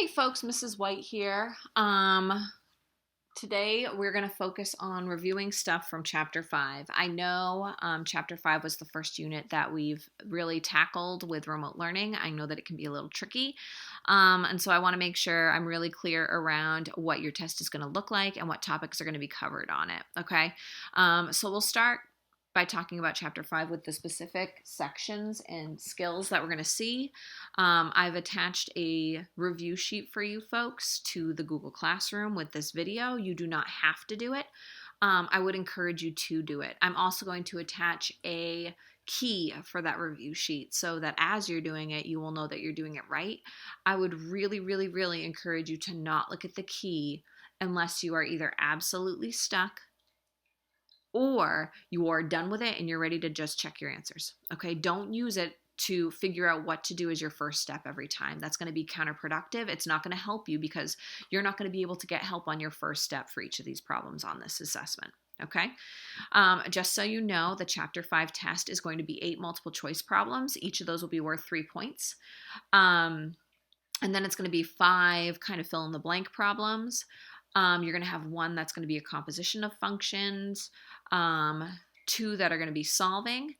Hey folks, Mrs. White here. Today we're going to focus on reviewing stuff from Chapter 5. I know Chapter 5 was the first unit that we've really tackled with remote learning. I know that it can be a little tricky. And so I want to make sure I'm really clear around what your test is going to look like and what topics are going to be covered on it, okay? So we'll start by talking about Chapter 5 with the specific sections and skills that we're going to see. I've attached a review sheet for you folks to the Google Classroom with this video. You do not have to do it. I would encourage you to do it. I'm also going to attach a key for that review sheet so that as you're doing it, you will know that you're doing it right. I would really encourage you to not look at the key unless you are either absolutely stuck or you are done with it and you're ready to just check your answers. Okay, don't use it to figure out what to do as your first step every time. That's going to be counterproductive. It's not going to help you because you're not going to be able to get help on your first step for each of these problems on this assessment. Okay, just so you know, the Chapter 5 test is going to be 8 multiple choice problems. Each of those will be worth 3 points. And then it's going to be 5 kind of fill in the blank problems. You're going to have 1 that's going to be a composition of functions, 2 that are going to be solving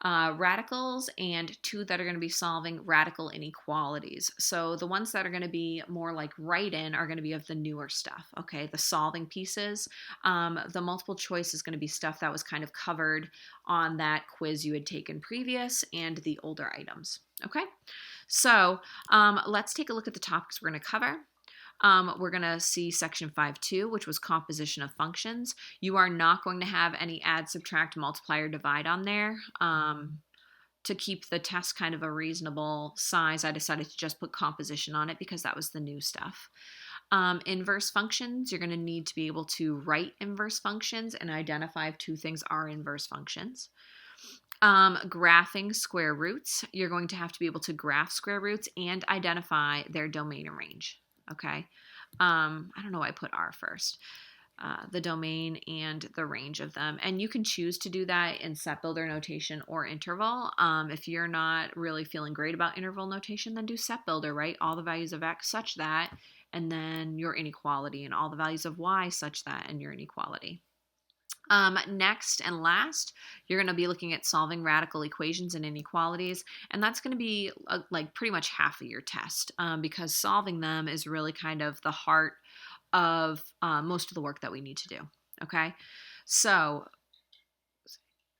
radicals, and 2 that are going to be solving radical inequalities. So the ones that are going to be more like write-in are going to be of the newer stuff, okay? The solving pieces. The multiple choice is going to be stuff that was kind of covered on that quiz you had taken previous and the older items, okay? So let's take a look at the topics we're going to cover. We're going to see section 5.2, which was composition of functions. You are not going to have any add, subtract, multiply, or divide on there. To keep the test kind of a reasonable size, I decided to just put composition on it because that was the new stuff. Inverse functions, you're going to need to be able to write inverse functions and identify if 2 things are inverse functions. Graphing square roots, you're going to have to be able to graph square roots and identify their domain and range. Okay, I don't know why I put R first. The domain and the range of them. And you can choose to do that in set builder notation or interval. If you're not really feeling great about interval notation, then do set builder, right? All the values of X such that, and then your inequality, and all the values of Y such that, and your inequality. Next and last, you're going to be looking at solving radical equations and inequalities, and that's going to be like pretty much half of your test because solving them is really kind of the heart of most of the work that we need to do, okay? So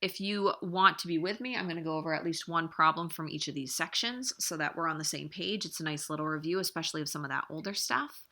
if you want to be with me, I'm going to go over at least 1 problem from each of these sections so that we're on the same page. It's a nice little review, especially of some of that older stuff.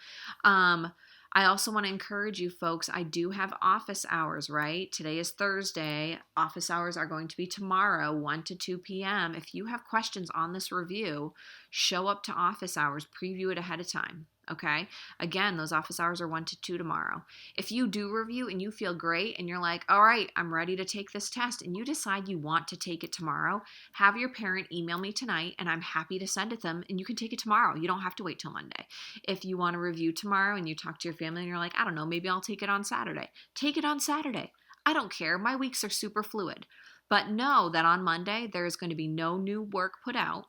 I also want to encourage you folks, I do have office hours, right? Today is Thursday. Office hours are going to be tomorrow, 1 to 2 p.m. If you have questions on this review, show up to office hours, preview it ahead of time. Okay. Again, those office hours are 1 to 2 tomorrow. If you do review and you feel great and you're like, all right, I'm ready to take this test, and you decide you want to take it tomorrow, have your parent email me tonight and I'm happy to send it them, and you can take it tomorrow. You don't have to wait till Monday. If you want to review tomorrow and you talk to your family and you're like, I don't know, maybe I'll take it on Saturday. Take it on Saturday. I don't care. My weeks are super fluid. But know that on Monday, there is going to be no new work put out.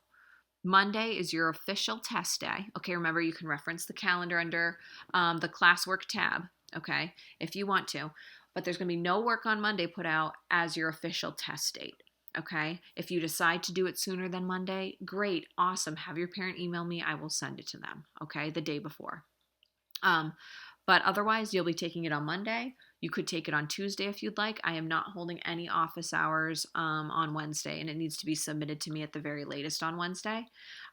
Monday is your official test day. Okay, remember you can reference the calendar under the classwork tab, okay, if you want to. But there's going to be no work on Monday put out as your official test date, okay? If you decide to do it sooner than Monday, great, awesome. Have your parent email me. I will send it to them, okay, the day before. But otherwise, you'll be taking it on Monday. You could take it on Tuesday if you'd like. I am not holding any office hours on Wednesday, and it needs to be submitted to me at the very latest on Wednesday.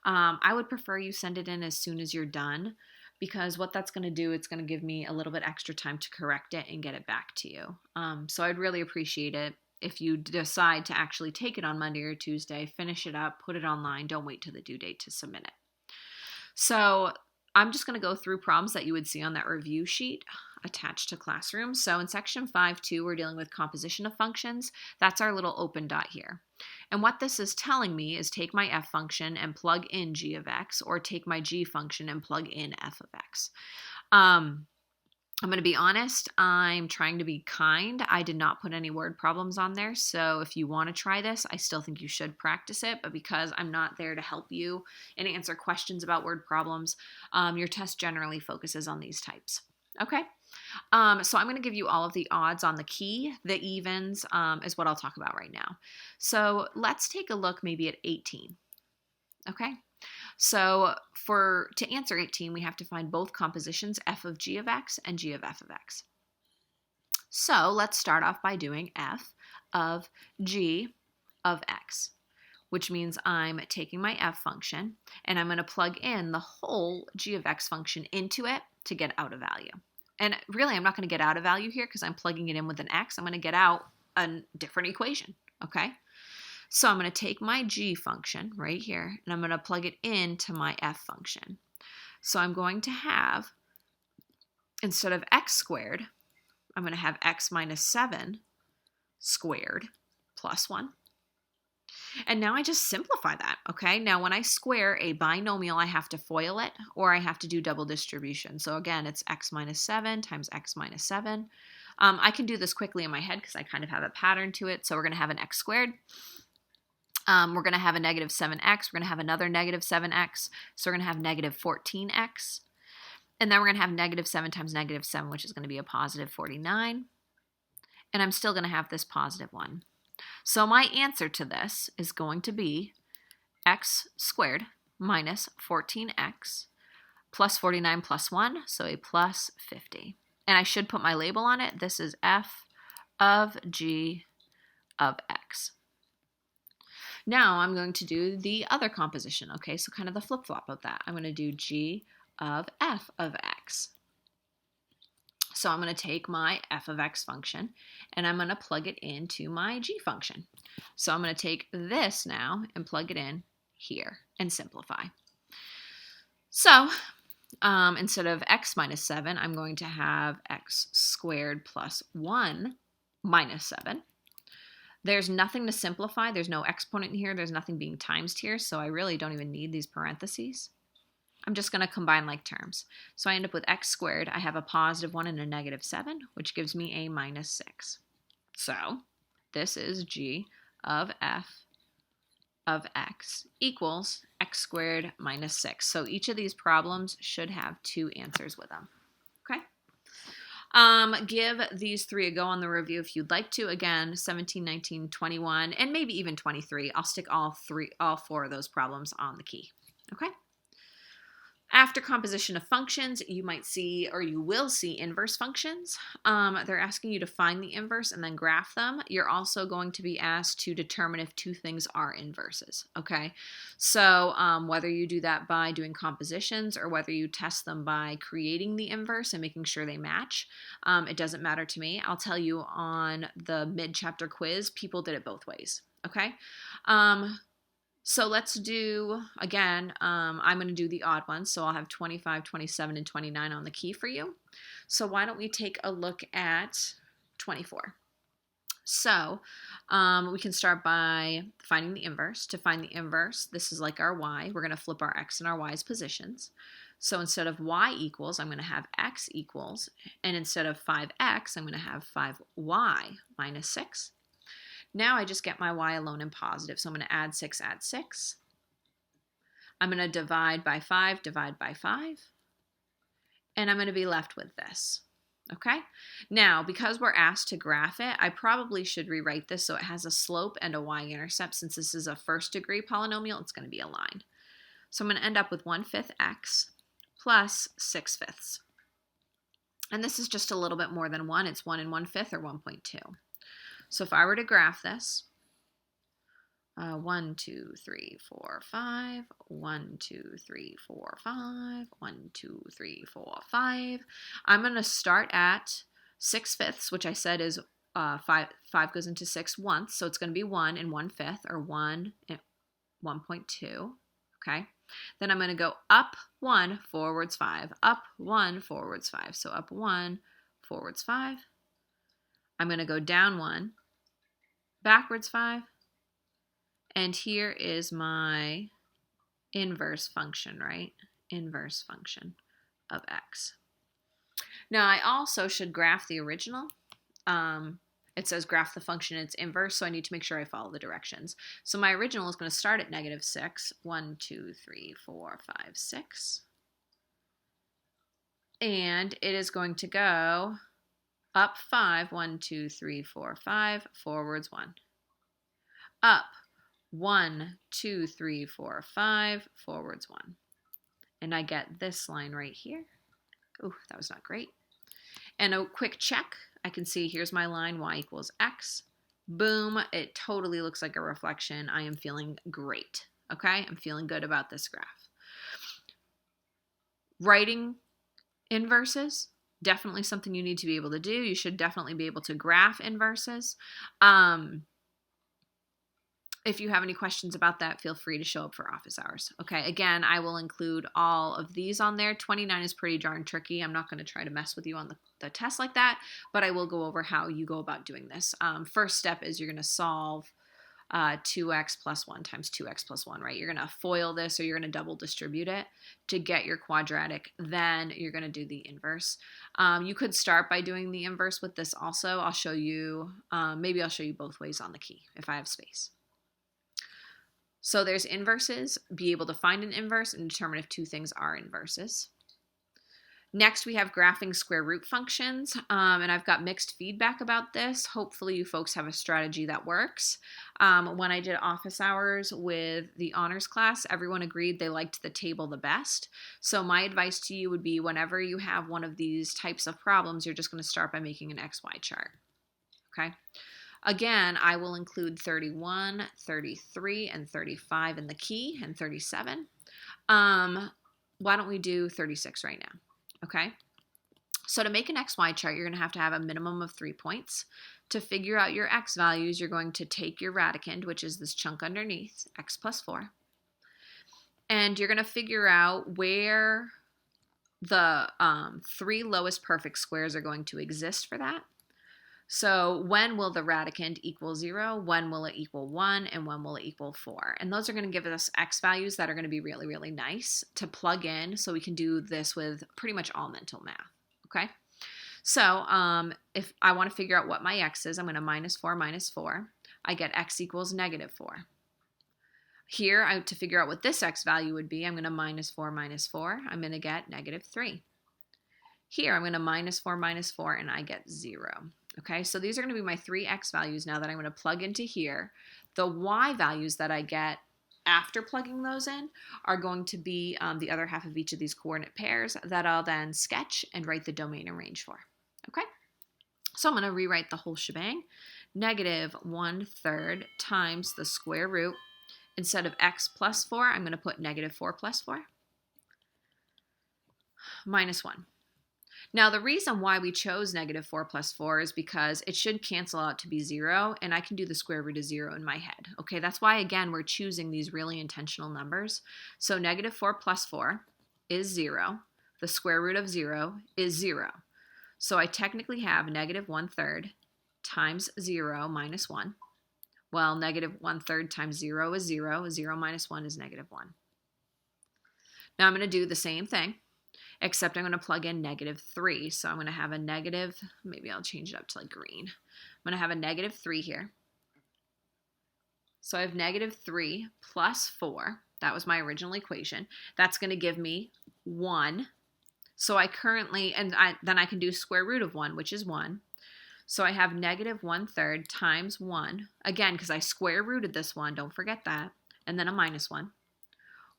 I would prefer you send it in as soon as you're done, because what that's going to do, it's going to give me a little bit extra time to correct it and get it back to you. So I'd really appreciate it if you decide to actually take it on Monday or Tuesday, finish it up, put it online. Don't wait till the due date to submit it. So I'm just going to go through problems that you would see on that review sheet attached to Classroom. So in section 5.2, we're dealing with composition of functions. That's our little open dot here. And what this is telling me is take my f function and plug in g of x, or take my g function and plug in f of x. I'm going to be honest, I'm trying to be kind. I did not put any word problems on there. So if you want to try this, I still think you should practice it. But because I'm not there to help you and answer questions about word problems, your test generally focuses on these types. Okay. So I'm going to give you all of the odds on the key. The evens is what I'll talk about right now. So let's take a look maybe at 18. Okay. So to answer 18, we have to find both compositions, f of g of x and g of f of x. So let's start off by doing f of g of x, which means I'm taking my f function and I'm going to plug in the whole g of x function into it to get out a value. And really, I'm not going to get out a value here because I'm plugging it in with an x. I'm going to get out a different equation, okay? So I'm going to take my g function right here, and I'm going to plug it into my f function. So I'm going to have, instead of x squared, I'm going to have x minus 7 squared plus 1. And now I just simplify that, okay? Now when I square a binomial, I have to FOIL it, or I have to do double distribution. So again, it's x minus 7 times x minus 7. I can do this quickly in my head because I kind of have a pattern to it. So we're going to have an x squared. We're going to have a negative 7x. We're going to have another negative 7x. So we're going to have negative 14x. And then we're going to have negative 7 times negative 7, which is going to be a positive 49. And I'm still going to have this positive 1. So my answer to this is going to be x squared minus 14x plus 49 plus 1, so a plus 50. And I should put my label on it. This is f of g of x. Now I'm going to do the other composition, okay? So kind of the flip-flop of that. I'm going to do g of f of x. So I'm going to take my f of x function and I'm going to plug it into my g function. So I'm going to take this now and plug it in here and simplify. So instead of x minus 7, I'm going to have x squared plus 1 minus 7. There's nothing to simplify. There's no exponent here. There's nothing being times here. So I really don't even need these parentheses. I'm just going to combine like terms. So I end up with x squared. I have a positive 1 and a negative 7, which gives me a minus 6. So this is g of f of x equals x squared minus 6. So each of these problems should have 2 answers with them. Okay? Give these 3 a go on the review if you'd like to. Again, 17, 19, 21, and maybe even 23. I'll stick all 4 of those problems on the key. Okay? After composition of functions, you might see, or you will see, inverse functions. They're asking you to find the inverse and then graph them. You're also going to be asked to determine if 2 things are inverses, okay? So whether you do that by doing compositions or whether you test them by creating the inverse and making sure they match, it doesn't matter to me. I'll tell you on the mid-chapter quiz, people did it both ways, okay? So let's do, again, I'm going to do the odd ones. So I'll have 25, 27, and 29 on the key for you. So why don't we take a look at 24. So we can start by finding the inverse. To find the inverse, this is like our y. We're going to flip our x and our y's positions. So instead of y equals, I'm going to have x equals. And instead of 5x, I'm going to have 5y minus 6. Now I just get my y alone in positive. So I'm going to add 6. I'm going to divide by 5, and I'm going to be left with this. Okay? Now, because we're asked to graph it, I probably should rewrite this so it has a slope and a y-intercept. Since this is a first-degree polynomial, it's going to be a line. So I'm going to end up with 1/5 x plus 6/5. And this is just a little bit more than 1. It's 1 1/5 or 1.2. So if I were to graph this, 1, 2, 3, 4, 5, 1, 2, 3, 4, 5, 1, 2, 3, 4, 5. I'm going to start at 6/5, which I said is 5 goes into 6 once, so it's going to be 1 1/5 or 1 and 1.2. Okay. Then I'm going to go up 1, forwards 5, up 1, forwards 5. So up 1, forwards 5. I'm going to go down 1, backwards 5, and here is my inverse function, right? Inverse function of x. Now, I also should graph the original. It says graph the function in its inverse, so I need to make sure I follow the directions. So my original is going to start at -6. 1, 2, 3, 4, 5, 6. And it is going to go up 5. 1, 2, 3, 4, 5. Forwards 1. Up 1, 2, 3, 4, 5. Forwards 1. And I get this line right here. Ooh, that was not great. And a quick check. I can see here's my line, y equals x. Boom, it totally looks like a reflection. I am feeling great, okay? I'm feeling good about this graph. Writing inverses, definitely something you need to be able to do. You should definitely be able to graph inverses. If you have any questions about that, feel free to show up for office hours. Okay, again, I will include all of these on there. 29 is pretty darn tricky. I'm not going to try to mess with you on the test like that, but I will go over how you go about doing this. First step is you're going to solve 2x plus 1 times 2x plus 1, right? You're going to FOIL this, or you're going to double distribute it to get your quadratic. Then you're going to do the inverse. You could start by doing the inverse with this also. I'll show you, maybe I'll show you both ways on the key if I have space. So there's inverses, be able to find an inverse and determine if two things are inverses. Next, we have graphing square root functions, and I've got mixed feedback about this. Hopefully you folks have a strategy that works. When I did office hours with the honors class, everyone agreed they liked the table the best. So my advice to you would be whenever you have one of these types of problems, you're just going to start by making an XY chart, okay? Again, I will include 31, 33, and 35 in the key, and 37. Why don't we do 36 right now? Okay. So to make an XY chart, you're going to have a minimum of 3 points. To figure out your X values, you're going to take your radicand, which is this chunk underneath, X plus 4. And you're going to figure out where the 3 lowest perfect squares are going to exist for that. So when will the radicand equal 0? When will it equal 1? And when will it equal 4? And those are going to give us X values that are going to be really, really nice to plug in, so we can do this with pretty much all mental math, okay? So if I want to figure out what my X is, I'm going to minus 4 minus 4. I get X equals -4. Here, to figure out what this X value would be, I'm going to minus 4 minus 4. I'm going to get -3. Here, I'm going to minus 4 minus 4, and I get 0. Okay, so these are going to be my 3 X values now that I'm going to plug into here. The Y values that I get after plugging those in are going to be the other half of each of these coordinate pairs that I'll then sketch and write the domain and range for. Okay, so I'm going to rewrite the whole shebang. -1/3 times the square root. Instead of X plus 4, I'm going to put -4 plus 4 minus 1. Now, the reason why we chose -4 plus 4 is because it should cancel out to be 0, and I can do the square root of 0 in my head. Okay, that's why, again, we're choosing these really intentional numbers. So -4 plus 4 is 0. The square root of 0 is 0. So I technically have -1/3 times 0 minus 1. Well, -1/3 times 0 is 0. 0 minus 1 is -1. Now I'm going to do the same thing, except I'm going to plug in -3. So I'm going to have a negative, maybe I'll change it up to like green. I'm going to have a -3 here. So I have -3 plus 4. That was my original equation. That's going to give me 1. So I currently, then I can do square root of 1, which is 1. So I have -1/3 times 1. Again, because I square rooted this one, don't forget that. And then a minus 1.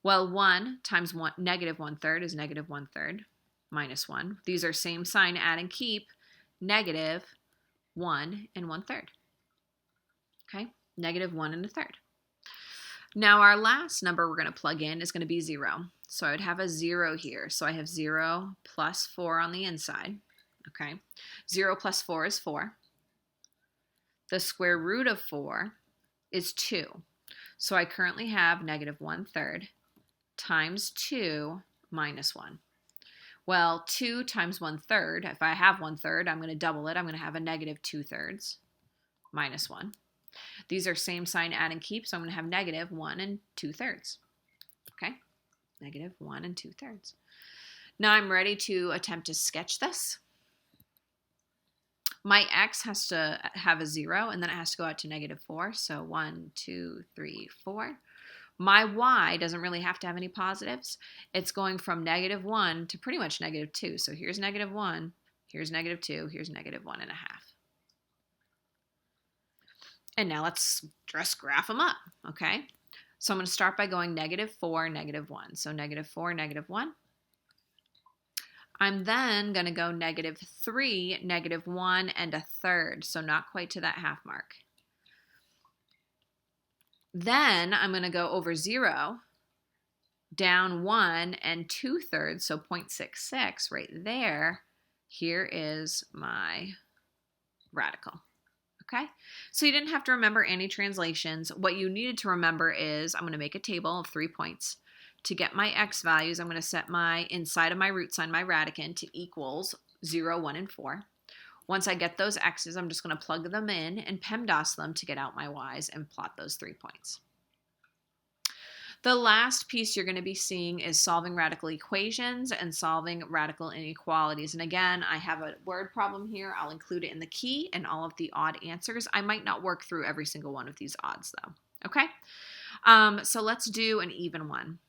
Well, 1 times -1/3 is -1/3 minus 1. These are same sign, add and keep, -1 1/3. Okay, -1 1/3. Now our last number we're going to plug in is going to be 0. So I would have a 0 here. So I have 0 plus 4 on the inside. Okay, 0 plus 4 is 4. The square root of 4 is 2. So I currently have -1/3 times 2 minus 1. Well, 2 times 1/3, if I have 1/3, I'm going to double it. I'm going to have a -2/3 minus 1. These are same sign, add and keep, so I'm going to have -1 2/3. Okay, -1 2/3. Now I'm ready to attempt to sketch this. My x has to have a 0, and then it has to go out to -4. So 1, 2, 3, 4. My y doesn't really have to have any positives. It's going from -1 to pretty much -2. So here's -1, here's -2, here's -1.5. And now let's just graph them up, okay? So I'm going to start by going -4, -1. So -4, -1. I'm then going to go -3, -1 1/3. So not quite to that half mark. Then I'm going to go over 0, down 1 2/3, so 0.66 right there. Here is my radical. Okay, so you didn't have to remember any translations. What you needed to remember is I'm going to make a table of 3 points. To get my x values, I'm going to set my inside of my root sign, my radicand, to equals 0, 1, and 4. Once I get those x's, I'm just going to plug them in and PEMDAS them to get out my y's and plot those 3 points. The last piece you're going to be seeing is solving radical equations and solving radical inequalities. And again, I have a word problem here. I'll include it in the key and all of the odd answers. I might not work through every single one of these odds though. Okay, so let's do an even one.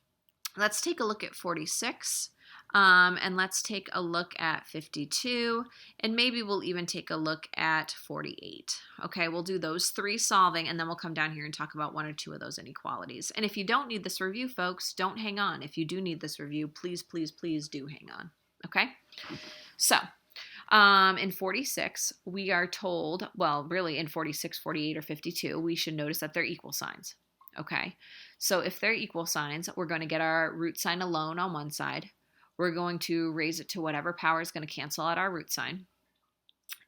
Let's take a look at 46. And let's take a look at 52, and maybe we'll even take a look at 48. Okay, we'll do those 3 solving, and then we'll come down here and talk about 1 or 2 of those inequalities. And if you don't need this review, folks, don't hang on. If you do need this review, please, please, please do hang on. Okay, so in 46, we are told, well, really in 46, 48, or 52, we should notice that they're equal signs. Okay, so if they're equal signs, we're going to get our root sign alone on one side. We're going to raise it to whatever power is going to cancel out our root sign.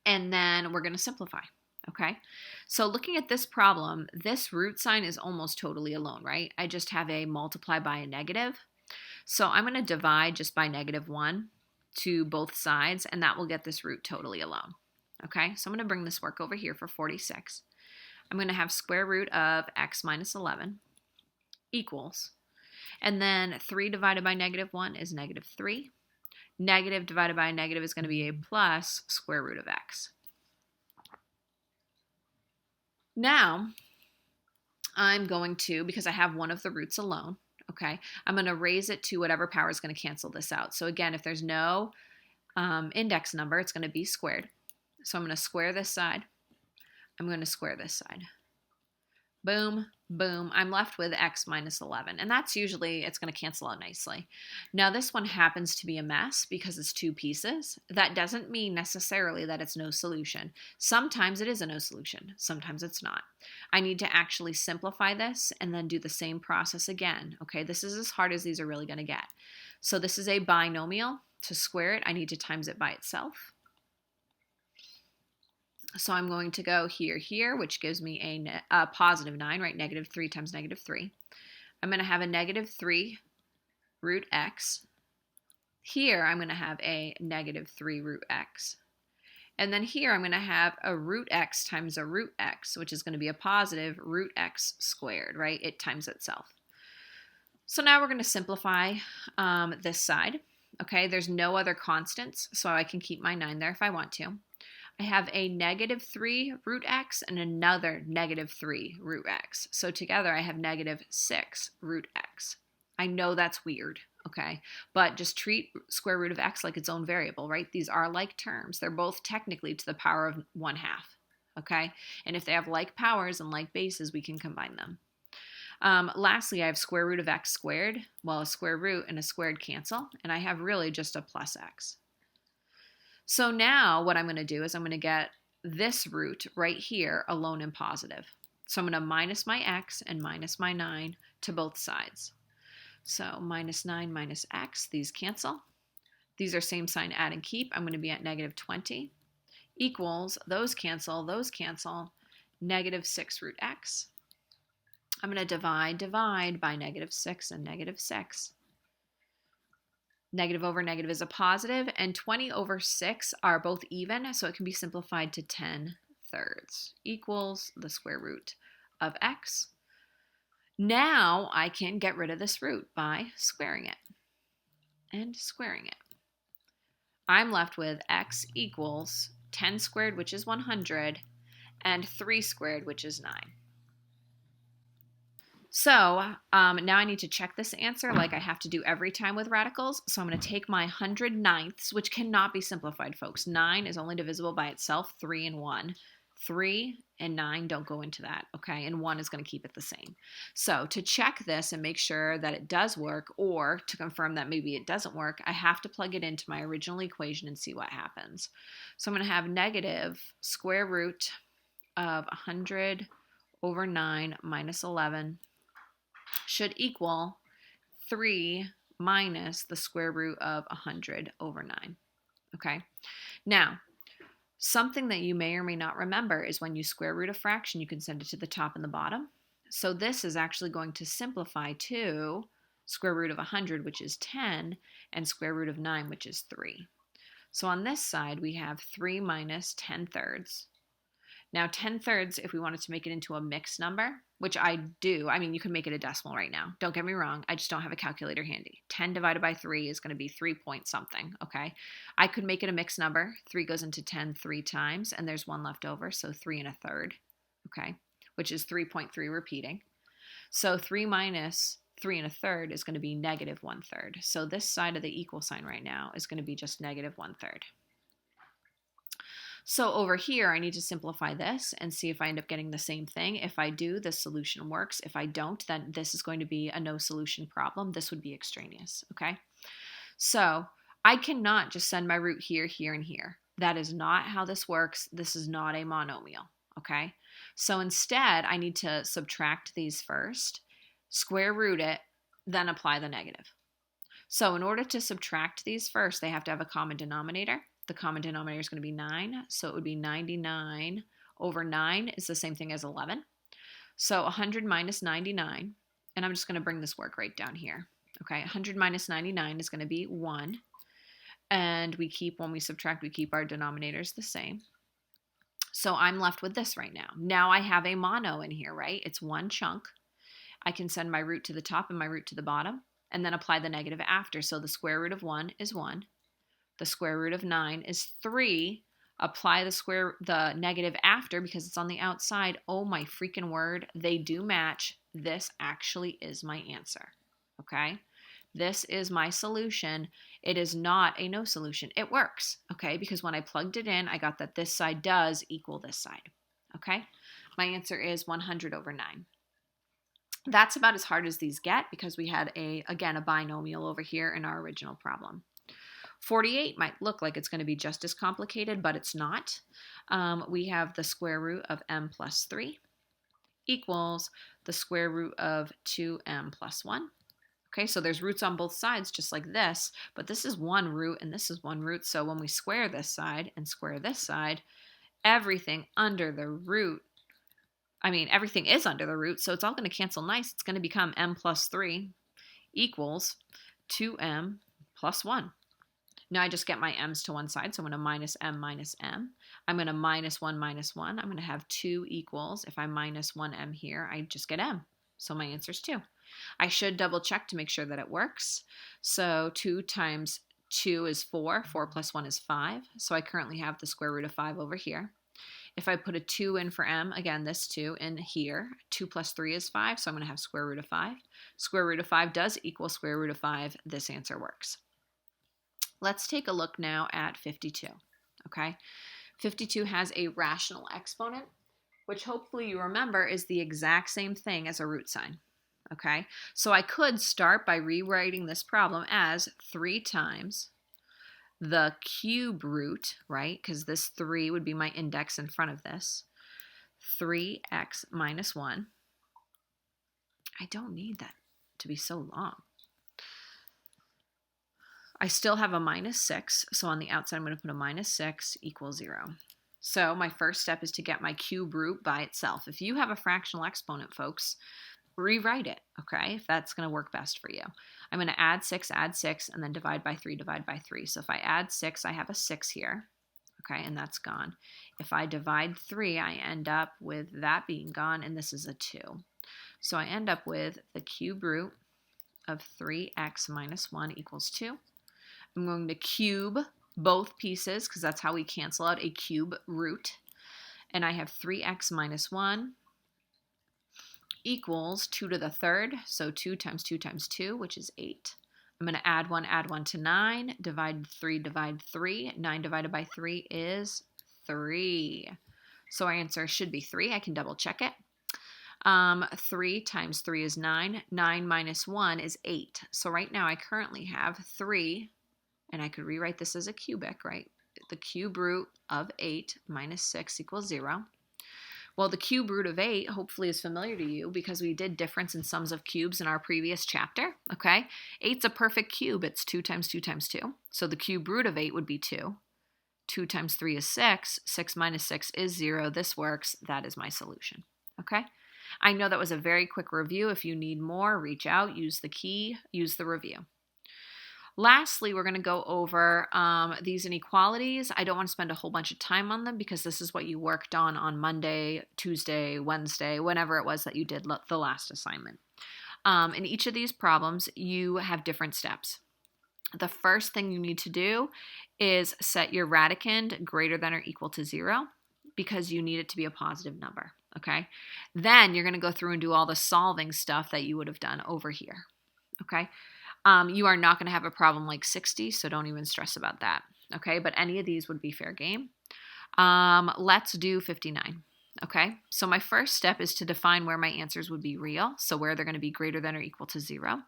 And then we're going to simplify. Okay, so looking at this problem, this root sign is almost totally alone, right? I just have a multiply by a negative. So I'm going to divide just by -1 to both sides, and that will get this root totally alone. Okay, so I'm going to bring this work over here for 46. I'm going to have square root of x minus 11 equals, and then 3 divided by -1 is -3. Negative divided by a negative is going to be a plus square root of x. Now, I'm going to, because I have one of the roots alone, okay, I'm going to raise it to whatever power is going to cancel this out. So again, if there's no index number, it's going to be squared. So I'm going to square this side. I'm going to square this side. Boom, boom. I'm left with x minus 11. And that's usually, it's going to cancel out nicely. Now this one happens to be a mess because it's 2 pieces. That doesn't mean necessarily that it's no solution. Sometimes it is a no solution. Sometimes it's not. I need to actually simplify this and then do the same process again. Okay, this is as hard as these are really going to get. So this is a binomial. To square it, I need to times it by itself. So I'm going to go here, here, which gives me a positive 9, right? -3 times -3. I'm going to have a -3 root x. Here, I'm going to have a -3 root x. And then here, I'm going to have a root x times a root x, which is going to be a positive root x squared, right? It times itself. So now we're going to simplify this side. Okay, there's no other constants, so I can keep my 9 there if I want to. I have a -3 root x and another -3 root x. So together I have -6 root x. I know that's weird, okay? But just treat square root of x like its own variable, right? These are like terms. They're both technically to the power of 1/2, okay? And if they have like powers and like bases, we can combine them. Lastly, I have square root of x squared. Well, a square root and a squared cancel, and I have really just a plus x. So now what I'm going to do is I'm going to get this root right here alone and positive. So I'm going to minus my x and minus my 9 to both sides. So -9 minus x, these cancel. These are same sign, add and keep. I'm going to be at -20 equals, those cancel, -6 root x. I'm going to divide by -6 and -6. Negative over negative is a positive, and 20 over 6 are both even, so it can be simplified to 10/3 equals the square root of x. Now I can get rid of this root by squaring it and squaring it. I'm left with x equals 10 squared, which is 100, and 3 squared, which is 9. So now I need to check this answer like I have to do every time with radicals. So I'm going to take my 100 ninths, which cannot be simplified, folks. 9 is only divisible by itself, 3 and 1. 3 and 9 don't go into that, okay? And 1 is going to keep it the same. So to check this and make sure that it does work, or to confirm that maybe it doesn't work, I have to plug it into my original equation and see what happens. So I'm going to have negative square root of 100 over 9 minus 11 should equal 3 minus the square root of 100 over 9, okay? Now, something that you may or may not remember is when you square root a fraction, you can send it to the top and the bottom. So this is actually going to simplify to square root of 100, which is 10, and square root of 9, which is 3. So on this side, we have 3 minus 10 thirds. Now, 10 thirds, if we wanted to make it into a mixed number, which I do, I mean, you can make it a decimal right now. Don't get me wrong. I just don't have a calculator handy. 10 divided by 3 is going to be 3 point something, okay? I could make it a mixed number. 3 goes into 10 3 times, and there's 1 left over, so 3 1/3, okay? Which is 3.3 repeating. So 3 minus 3 1/3 is going to be negative 1/3. So this side of the equal sign right now is going to be just negative 1/3. So over here, I need to simplify this and see if I end up getting the same thing. If I do, this solution works. If I don't, then this is going to be a no solution problem. This would be extraneous, okay? So I cannot just send my root here, here, and here. That is not how this works. This is not a monomial, okay? So instead, I need to subtract these first, square root it, then apply the negative. So in order to subtract these first, they have to have a common denominator. The common denominator is going to be 9, so it would be 99 over 9 is the same thing as 11. So 100 minus 99, and I'm just going to bring this work right down here. Okay, 100 minus 99 is going to be 1, and when we subtract, we keep our denominators the same. So I'm left with this right now. Now I have a mono in here, right? It's one chunk. I can send my root to the top and my root to the bottom, and then apply the negative after. So the square root of 1 is 1. The square root of 9 is 3. Apply the negative after because it's on the outside. Oh my freaking word, they do match. This actually is my answer, okay? This is my solution. It is not a no solution. It works, okay? Because when I plugged it in, I got that this side does equal this side, okay? My answer is 100 over 9. That's about as hard as these get because we had, again, a binomial over here in our original problem. 48 might look like it's going to be just as complicated, but it's not. We have the square root of m plus 3 equals the square root of 2m plus 1. Okay, so there's roots on both sides just like this, but this is one root and this is one root. So when we square this side and square this side, everything under the root, everything is under the root, so it's all going to cancel nice. It's going to become m plus 3 equals 2m plus 1. Now I just get my m's to one side, so I'm going to minus m minus m. I'm going to minus 1 minus 1. I'm going to have 2 equals. If I minus 1m here, I just get m. So my answer is 2. I should double check to make sure that it works. So 2 times 2 is 4. 4 plus 1 is 5. So I currently have the square root of 5 over here. If I put a 2 in for m, again, this 2 in here, 2 plus 3 is 5, so I'm going to have square root of 5. Square root of 5 does equal square root of 5. This answer works. Let's take a look now at 52, okay? 52 has a rational exponent, which hopefully you remember is the exact same thing as a root sign, okay? So I could start by rewriting this problem as 3 times the cube root, right? Because this 3 would be my index in front of this. 3x minus 1. I don't need that to be so long. I still have a minus 6, so on the outside I'm going to put a minus 6 equals 0. So my first step is to get my cube root by itself. If you have a fractional exponent, folks, rewrite it, okay, if that's going to work best for you. I'm going to add 6, and then divide by 3, divide by 3. So if I add 6, I have a 6 here, okay, and that's gone. If I divide 3, I end up with that being gone, and this is a 2. So I end up with the cube root of 3x minus 1 equals 2. I'm going to cube both pieces because that's how we cancel out a cube root. And I have 3x minus 1 equals 2 to the third. So 2 times 2 times 2, which is 8. I'm going to add 1 to 9, divide 3. 9 divided by 3 is 3. So our answer should be 3. I can double check it. 3 times 3 is 9. 9 minus 1 is 8. So right now I currently have 3, and I could rewrite this as a cubic, right? The cube root of 8 minus 6 equals 0. Well, the cube root of 8 hopefully is familiar to you because we did difference in sums of cubes in our previous chapter, okay? 8's a perfect cube. It's 2 times 2 times 2. So the cube root of 8 would be 2. 2 times 3 is 6. 6 minus 6 is 0. This works. That is my solution, okay? I know that was a very quick review. If you need more, reach out, use the key, use the review. Lastly, we're going to go over these inequalities. I don't want to spend a whole bunch of time on them because this is what you worked on Monday, Tuesday, Wednesday, whenever it was that you did the last assignment. In each of these problems, you have different steps. The first thing you need to do is set your radicand greater than or equal to 0 because you need it to be a positive number, okay? Then you're going to go through and do all the solving stuff that you would have done over here, okay? You are not going to have a problem like 60, so don't even stress about that, okay? But any of these would be fair game. Let's do 59, okay? So my first step is to define where my answers would be real, so where they're going to be greater than or equal to 0.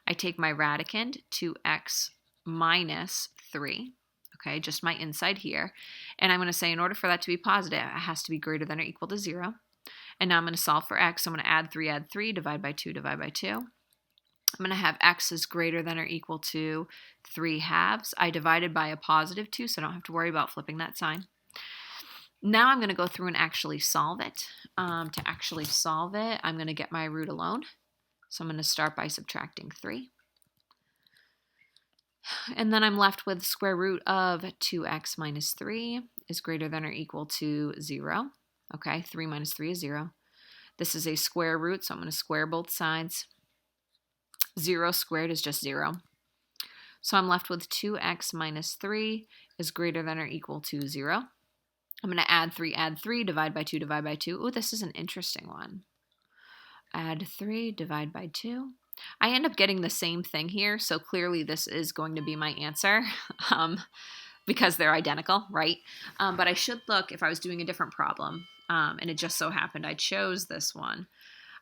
I take my radicand, 2x minus 3, okay, just my inside here, and I'm going to say in order for that to be positive, it has to be greater than or equal to 0. And now I'm going to solve for x. So I'm going to add 3, divide by 2, divide by 2. I'm going to have x is greater than or equal to 3 halves. I divided by a positive 2, so I don't have to worry about flipping that sign. Now I'm going to go through and actually solve it. To actually solve it, I'm going to get my root alone. So I'm going to start by subtracting 3. And then I'm left with square root of 2x minus 3 is greater than or equal to 0. Okay, 3 minus 3 is 0. This is a square root, so I'm going to square both sides. 0 squared is just 0. So I'm left with 2x minus 3 is greater than or equal to 0. I'm going to add 3, divide by 2, divide by 2. Ooh, this is an interesting one. Add 3, divide by 2. I end up getting the same thing here, so clearly this is going to be my answer because they're identical, right? But I should look, if I was doing a different problem, and it just so happened I chose this one,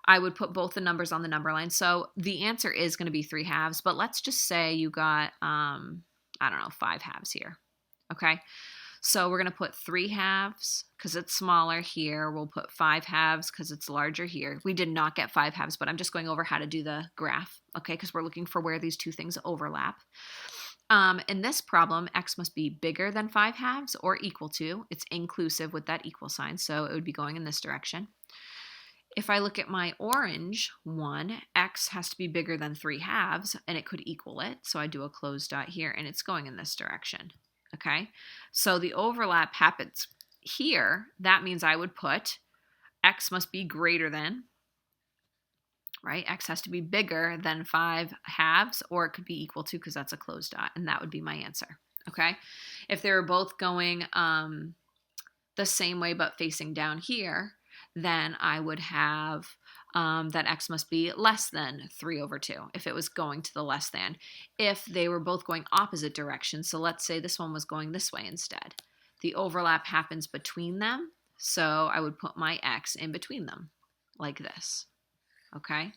I would put both the numbers on the number line. So the answer is going to be 3 halves, but let's just say you got, 5 halves here, okay? So we're going to put 3 halves because it's smaller here. We'll put 5 halves because it's larger here. We did not get 5 halves, but I'm just going over how to do the graph, okay, because we're looking for where these two things overlap. In this problem, x must be bigger than 5 halves or equal to. It's inclusive with that equal sign, so it would be going in this direction. If I look at my orange one, x has to be bigger than 3 halves, and it could equal it. So I do a closed dot here, and it's going in this direction, okay? So the overlap happens here. That means I would put x must be greater than, right? X has to be bigger than 5 halves, or it could be equal to because that's a closed dot, and that would be my answer, okay? If they were both going the same way but facing down here, then I would have that x must be less than 3 over 2 if it was going to the less than. If they were both going opposite directions, so let's say this one was going this way instead, the overlap happens between them, so I would put my x in between them like this, okay?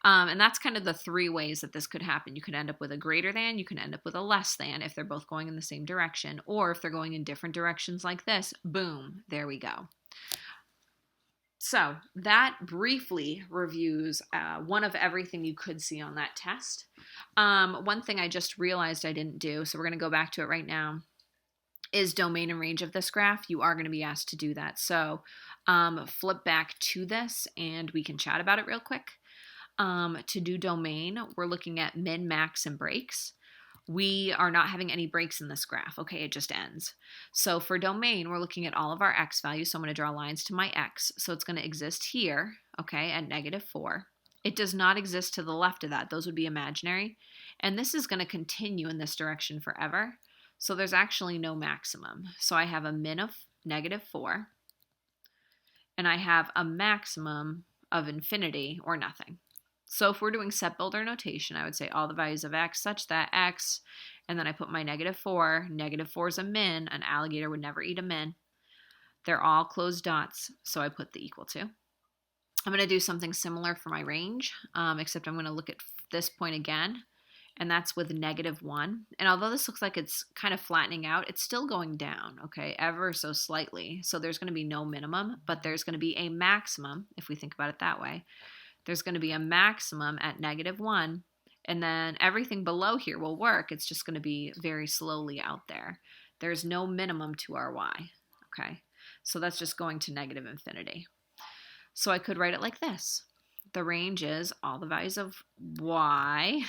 And that's kind of the 3 ways that this could happen. You could end up with a greater than, you can end up with a less than if they're both going in the same direction, or if they're going in different directions like this, boom, there we go. So that briefly reviews one of everything you could see on that test. One thing I just realized I didn't do, so we're going to go back to it right now, is domain and range of this graph. You are going to be asked to do that. So flip back to this and we can chat about it real quick. To do domain, we're looking at min, max, and breaks. We are not having any breaks in this graph. Okay, it just ends. So for domain, we're looking at all of our x values. So I'm going to draw lines to my x. So it's going to exist here, okay, at -4. It does not exist to the left of that. Those would be imaginary. And this is going to continue in this direction forever. So there's actually no maximum. So I have a min of -4, and I have a maximum of infinity or nothing. So if we're doing set builder notation, I would say all the values of x such that x, and then I put my -4. -4 is a min. An alligator would never eat a min. They're all closed dots, so I put the equal to. I'm going to do something similar for my range, except I'm going to look at this point again, and that's with -1. And although this looks like it's kind of flattening out, it's still going down, okay, ever so slightly. So there's going to be no minimum, but there's going to be a maximum, if we think about it that way. There's going to be a maximum at -1, and then everything below here will work. It's just going to be very slowly out there. There's no minimum to our y, okay? So that's just going to -infinity. So I could write it like this. The range is all the values of y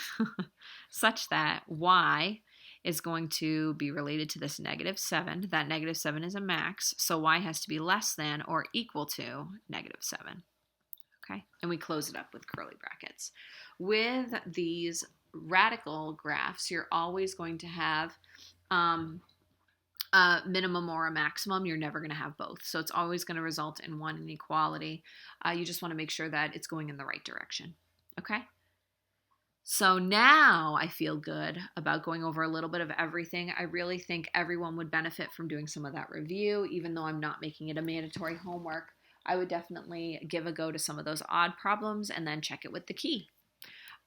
such that y is going to be related to this -7. That -7 is a max, so y has to be less than or equal to -7. Okay, and we close it up with curly brackets. With these radical graphs, you're always going to have a minimum or a maximum. You're never going to have both. So it's always going to result in one inequality. You just want to make sure that it's going in the right direction. Okay? So now I feel good about going over a little bit of everything. I really think everyone would benefit from doing some of that review, even though I'm not making it a mandatory homework. I would definitely give a go to some of those odd problems and then check it with the key.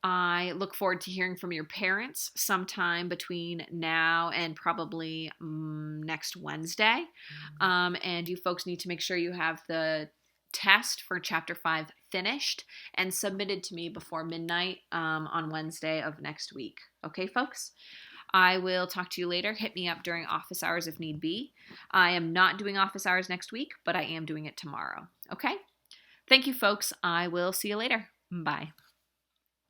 I look forward to hearing from your parents sometime between now and probably next Wednesday. And you folks need to make sure you have the test for Chapter 5 finished and submitted to me before midnight on Wednesday of next week. Okay, folks? I will talk to you later. Hit me up during office hours if need be. I am not doing office hours next week, but I am doing it tomorrow. Okay? Thank you, folks. I will see you later. Bye.